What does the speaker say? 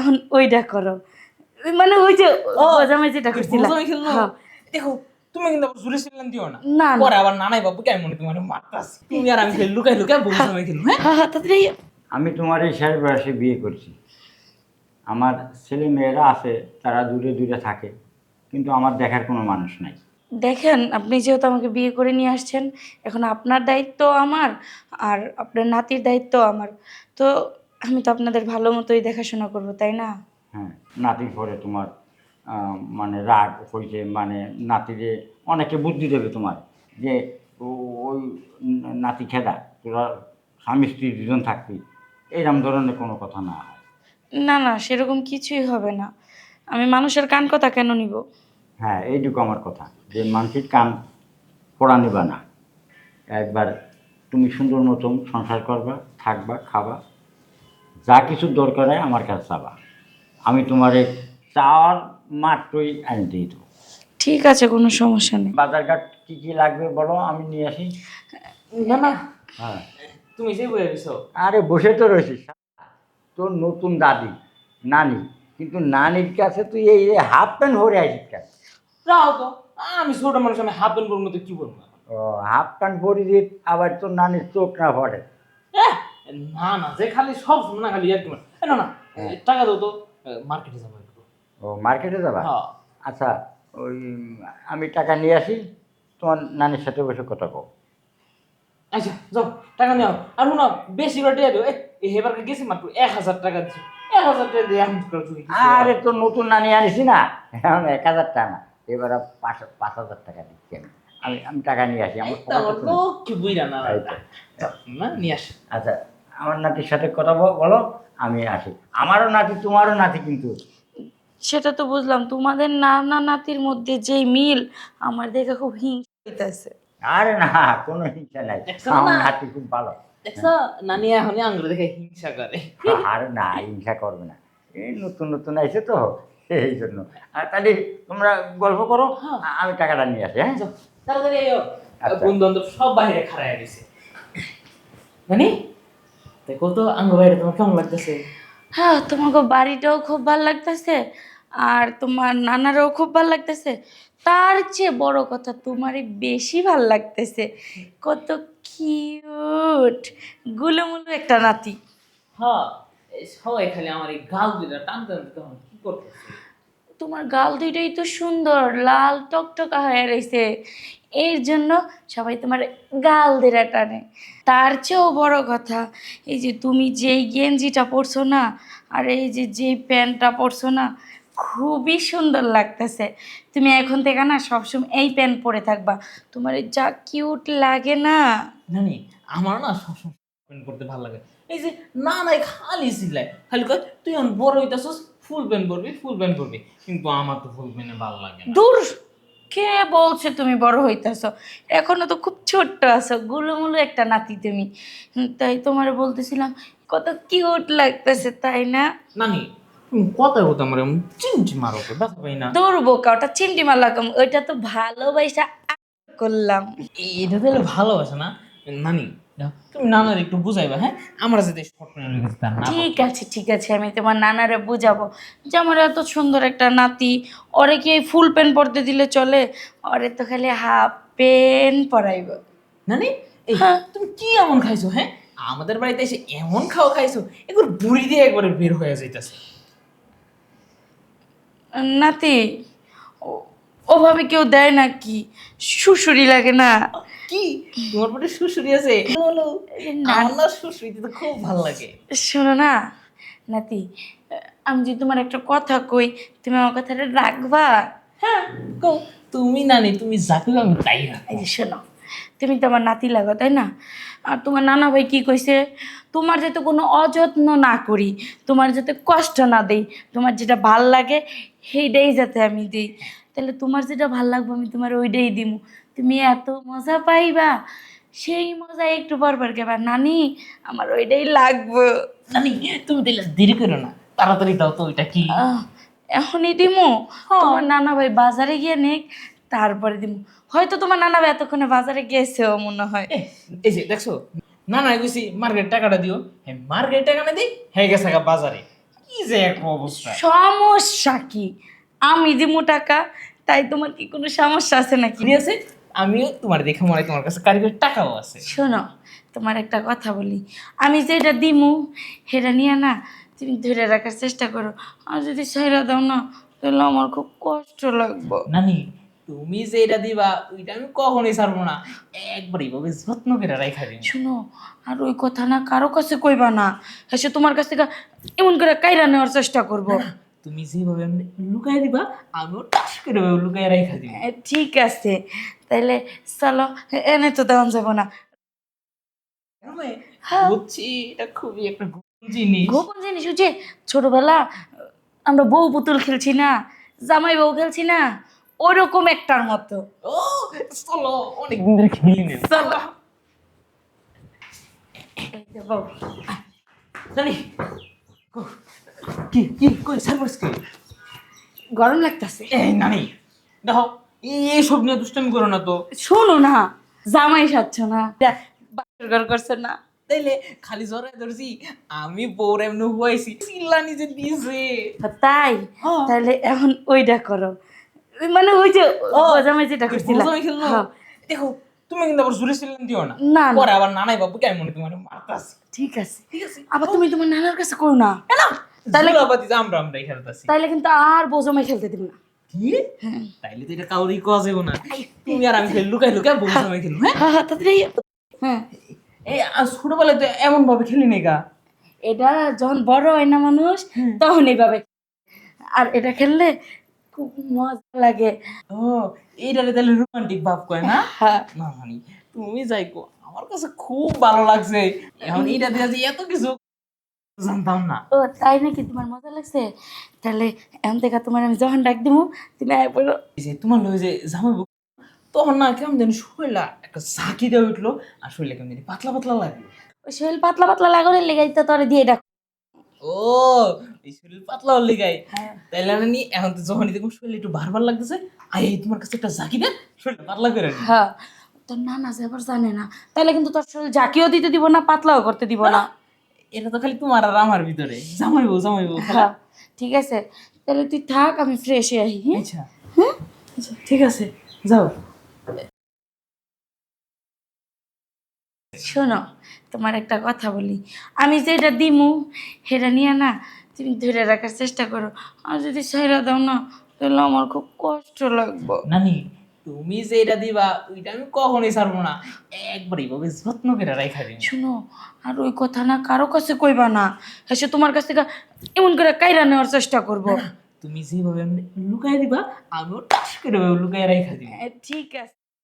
এখন ওইটা করো, মানে ওই যে বোঝামাই যেটা করছিলাম। বোঝামাই খেলনো? হ্যাঁ। দেখো তুমি কিন্তু আবার জোরে সিলেন দিও না, না, না। পরে আবার নানাই বাবু কেমন তোমার মারতাছি। তুমি আর আমি খেলি লুকাই লুকাই বোঝামাই খেলবো। হ্যাঁ হ্যাঁ হ্যাঁ, তাড়াতাড়ি আইও। আমি তোমার এই শেষ বয়সে বিয়ে করছি। আমার ছেলে মেয়েরা আছে, তারা দূরে দূরে থাকে, কিন্তু আমার দেখার কোনো মানুষ নাই। দেখেন, আপনি যেহেতু আমাকে বিয়ে করে নিয়ে আসছেন, এখন আপনার দায়িত্ব আমার, আর আপনার নাতির দায়িত্ব আমার। তো আমি তো আপনাদের ভালো মতোই দেখাশোনা করবো, তাই না? হ্যাঁ, নাতির পরে তোমার মানে রাগ হয়েছে, মানে নাতিরে অনেকে বুদ্ধি দেবে তোমার যে ওই নাতি খেদা, তোরা স্বামী স্ত্রী দুজন থাকবি, এইরকম ধরনের কোনো কথা না হয়। না না, সেরকম কিছুই হবে না। আমি মানুষের কান কথা কেন নিব? হ্যাঁ, এইটুকু আমার কথা, যে মানসিক কান পোড়া নিবা না। একবার তুমি সুন্দর মতন সংসার করবা, থাকবা, খাবা, যা কিছু দরকার হয় আমার কাছে চাবা, আমি তোমারে চাওয়ার মাত্রই এনে দিয়ে দেবো। ঠিক আছে, কোনো সমস্যা নেই। বাজারঘাট কী কী লাগবে বলো, আমি নিয়ে আসি। না না, হ্যাঁ, তুমি যে বলে দিছো। আরে বসে তো রয়েছিস, তোর নতুন দাদি নানি, কিন্তু নানির কাছে তুই এই হাফ প্যান্ট ভরে আসিস কেন? যাও তো, আমি ছোট মানুষ, আমি হাফ প্যান্ট পরবো তো কি বলবো? ও, হাফ প্যান্ট ভরি দিয়ে আবার তোর নানির চোখ না পড়ে? না না, যে খালি সব সময় না খালি আর কি না না, টাকা দাও তো, মার্কেটে যাবো একটু। ও, মার্কেটে যাবা? হ্যাঁ। আচ্ছা, ওই আমি টাকা নিয়ে আসি, তোমার নানির সাথে বসে কথা কও। আচ্ছা যাও, টাকা নিও। আর শুনো, বেশি করে দিয়ে দিও। এবার গেছি মাত্র 1000 টাকা দিচ্ছি, 1000 টাকা দিয়ে আমি আরে তোর নতুন নানি আনিসি না, এখন 1000 টাকা না, এবার 5,000 টাকা দিচ্ছি আমি। আমি আমি টাকা নিয়ে আসি আমার পকেটে তো নেই। কি বুঝা না এই তো। না নিয়ে আস। আচ্ছা, আমার নাতির সাথে কথা বলো, আমি আসি। আমারও নাতি, তোমারও নাতি, কিন্তু সেটা তো বুঝলাম, তোমাদের নানা নাতির মধ্যে যে মিল, আমার দেখে খুব হিংসা হইতাছে। আরে না, কোনো হিংসা নাই, দেখছো আমার না? নাতি খুব ভালো। দেখছো নানি এখনই আঙ্গুলে দেখে হিংসা করে। আরে না, হিংসা করবে না, এই নতুন নতুন আইসে তো, এই জন্য। আর তাহলে তোমরা গল্প করো, আমি টাকাটা নিয়ে আসি। হ্যাঁ, যাও, তাড়াতাড়ি আইও। আচ্ছা। বন্ধু বান্ধব সব বাইরে খাড়ায় গেছে। নানি দেখো তো আঙ্গু বাইরে তোমার কেমন লাগতেছে? হ্যাঁ, তোমাকে বাড়িটাও খুব ভালো লাগতেছে, আর তোমার নানারও খুব ভালো লাগতেছে। তার চেয়ে বড় কথা, তোমারই বেশি ভালো লাগতেছে। কত কিউট গুলুমুলু একটা নাতি। হ্যাঁ, এই সবাই খালি আমার এই গাল দুইটা টানতে টানতে তখন কি করতেছে? তোমার গাল দুইটাই তো সুন্দর, লাল টকটকা হয়ে রয়েছে, এর জন্য সবাই তোমার গাল দিয়ে টানে। তার চেয়েও বড় কথা, এই যে তুমি যেই গেঞ্জিটা পরছো না, আর এই যে যেই প্যান্টটা পরছো না, খুবই সুন্দর লাগতেছে। তুমি এখন থেকে না সবসময় এই প্যান্ট পরে থাকবা, তোমার এই যা কিউট লাগে না। নানি আমার না সবসময় প্যান্ট পরতে ভালো লাগে। এই যে না নাই খালি সিলাই খালি কয় তুই এখন বড় হইতাছস, ফুল প্যান্ট পরবি, ফুল প্যান্ট পরবি, কিন্তু আমার তো ফুল প্যান্টে ভালো লাগে না। দূর, কে বলছে তুমি বড় হইতাছো? এখনো তো খুব ছোট্ট আছো, গুলুমুলু একটা নাতি তুমি। তাই তোমার বলতেছিলাম, কত কিউট লাগতেছে, তাই না? নানি তুমি কথায় কথা আমার চিমচি মারো, ব্যথা পাই না? দূর বোকা, ওটা চিমটি মারলাম, ওইটা তো ভালোবাসা করলাম। এটা তাহলে ভালোবাসা না? নানি দেখো, তুমি নানার একটু বুঝাইবা, হ্যাঁ আমরা যাতে শর্ট প্যান্ট লেগেছে তার না। ঠিক আছে ঠিক আছে, আমি তোমার নানারে বুঝাবো যে আমার এত সুন্দর একটা নাতি, ওরে কি এই ফুল প্যান্ট পরতে দিলে চলে? ওরে তো খালি হাফ প্যান্ট পরাইব। নানি এই হ্যাঁ। তুমি কি এমন খাইছো? হ্যাঁ, আমাদের বাড়িতে এসে এমন খাওয়া খাইছো, একবার বুড়ি দিয়ে একবারে বের হয়ে যাইতেছে। নাতি, ও- ওভাবে কেউ দেয় নাকি? শুশুরি লাগে না? কি তোমার পেটে শ্বশুরি আছে? বলো। না। আমার না শ্বশুরিতে তো খুব ভালো লাগে। শোনো না নাতি, আমি যদি তোমার একটা কথা কই, তুমি আমার কথাটা রাখবা? হ্যাঁ কও, তুমি নানি তুমি যাকে আমি তাই রাখো। এই যে শোনো, তুমি তো আমার নাতি লাগো, তাই না? আর তোমার নানা ভাই কি কইছে, তোমার যাতে কোনো অযত্ন না করি, তোমার যাতে কষ্ট না দেই, তোমার যেটা ভাল লাগে সেইটাই যাতে আমি দিই। তাহলে তোমার যেটা ভাল লাগবে আমি তোমার ওইটাই দিমু, তুমি এত মজা পাইবা, সেই মজা একটু পর পর কেবা, নানি আমার ওইটাই লাগবে। নানি তুমি দিলে দেরি করো না, তাড়াতাড়ি দাও তো ওইটা কি। আহ, এখনই দিমু? তোমার নানা ভাই বাজারে গিয়ে নেক, তারপরে দিমু। হয়তো তোমার নানা ভাই এতক্ষণে বাজারে গেছেও মনে হয়। এই যে দেখছো, না না কইছি মার্কেট টাকাটা দিও, হ্যাঁ মার্কেট টাকা না দিই হ্যাঁ গেছে গা বাজারে। কি যে এক অবস্থা। সমস্যা কি? আমি দিমু টাকা, তাই তোমার কি কোনো সমস্যা আছে নাকি? ঠিক আছে, আমিও তোমার দেখে মনে হয় তোমার কাছে কারিগর টাকাও আছে। শোনো, তোমার একটা কথা বলি, আমি যেটা দিমু সেটা নিয়ে না তুমি ধরে রাখার চেষ্টা করো। আর যদি ছাইরা দাও না, তাহলে আমার খুব কষ্ট লাগবে। নানি, তুমি যেটা দিবা ওইটা আমি কখনোই ছাড়বো না, একবার এইভাবে যত্ন করে রাখা দিন। শোনো, আর ওই কথা না কারো কাছে কইবা না, এসে তোমার কাছ থেকে এমন করে কাইরা নেওয়ার চেষ্টা করবো। তুমি যেভাবে এমনি লুকাই দিবা আমিও টাস করে ওইভাবে লুকাই রাখা দিই। ঠিক আছে, তাহলে চলো, এনে তো দেওয়া যাবো না। হ্যাঁ। বুঝছি, এটা খুবই একটা গোপন জিনিস। গোপন জিনিস হচ্ছে, ছোটবেলা আমরা বউ পুতুল খেলছি না, জামাই বউ খেলছি না, ওরকম একটার মতো। ও চলো, অনেকদিন ধরে খেলি না। চলো। এই যে বউ। নানি, কি কি কই সারপ্রাইজ কি? গরম লাগতেছে। এই নানি, দেখো এই সব নিয়ে দুষ্টামি করো না তো। শোনো না, জামাই সাচ্ছ না, বাসর ঘর করছে না। তাইলে খালি জড়াই ধরছি, আমি বউর এমনি হুয়াইছি, চিল্লা নিজে দিয়েছে। তাই? হ্যাঁ। তাহলে এখন ওইটা করো, মানে ওই যে ও, জামাই যেটা করছিলা। জামাই খেললো। হ্যাঁ। দেখো তুমি কিন্তু আবার জুড়ে চিল্লান দিও না, না, না। পরে আবার নানাই বাবু কেমন মনে তোমার মারতাছে। ঠিক আছে, ঠিক আছে, আবার তুমি তোমার নানার কাছে করো না, তাহলে তাহলে আবার দিতে আমরা খেলতেছি। তাইলে কিন্তু আর বউ জামাই খেলতে দিব না। কি? তাইলে তো এটা কাউরি কওয়া যাবে না, তুমি আর আমি খেলি লুকাই লুকাই বউ জামাই খেলবো। হ্যাঁ, হ্যাঁ হ্যাঁ, তাড়াতাড়ি। হ্যাঁ, এই ছোটবেলায় তো এমন ভাবে খেলি নাই গা। এটা যখন বড় হয় না মানুষ, তখন এইভাবে। আর এটা খেললে খুব মজা লাগে। ও, এইটারে তাহলে রোমান্টিক ভাব কয় না? হ্যাঁ। না মানে তুমি যাই কো, আমার কাছে খুব ভালো লাগছে। এখন এইটা দিয়ে যে এত কিছু জানতাম না। ও তাই নাকি? তোমার মজা লাগছে? তাহলে এমন দেখা তোমার আমি যখন ডাক দিব, তুমি আয় পড়ো। এই যে তোমার লগে যে জামাই বউ, তখন না কেমন জানি শরীরটা একটা ঝাঁকি দিয়ে উঠলো, আর শরীরটা কেমন জানি পাতলা পাতলা লাগে। ওই শরীর পাতলা পাতলা লাগানোর লেগে তো তোরে দিয়ে ডাক। ও, এই শরীর পাতলা হলে গাই। তাইলে আমি এখন তো যখনই দেখবো শরীর একটু ভার লাগতেছে, আই এই তোমার কাছে একটা ঝাঁকি দেন, শরীরটা পাতলা করে নি। হ্যাঁ, তোর নানা যে আবার জানে না, তাহলে কিন্তু তোর শরীর জাকিও দিতে দিব না, পাতলাও করতে দিব না। এটা তো খালি তোমার আর আমার ভিতরে, জামাই বউ খেলা। হ্যাঁ, ঠিক আছে, তাহলে তুই থাক, আমি ফ্রেশ হয়ে আহি। হ্যাঁ? আচ্ছা, আচ্ছা, ঠিক আছে, যাও। শোনো, তোমার একটা কথা বলি, আমি যেটা দিমু সেটা নিয়ে না তুমি ধরে রাখার চেষ্টা করো। আর যদি ছাইরা দাও না, তাহলে আমার খুব কষ্ট লাগবে। নানি, তুমি যেটা দিবা ওইটা আমি কখনোই ছাড়বো না, একবার এইভাবে যত্ন করে রাখা দিন। শোনো, আর ওই কথা না কারো কাছে কইবা না, এসে তোমার কাছ থেকে এমন করে কাইরা নেওয়ার চেষ্টা করবো। তুমি যেভাবে এমনি লুকাই দিবা আমিও টাস করে ওইভাবে লুকাই রাখা দিই। ঠিক আছে।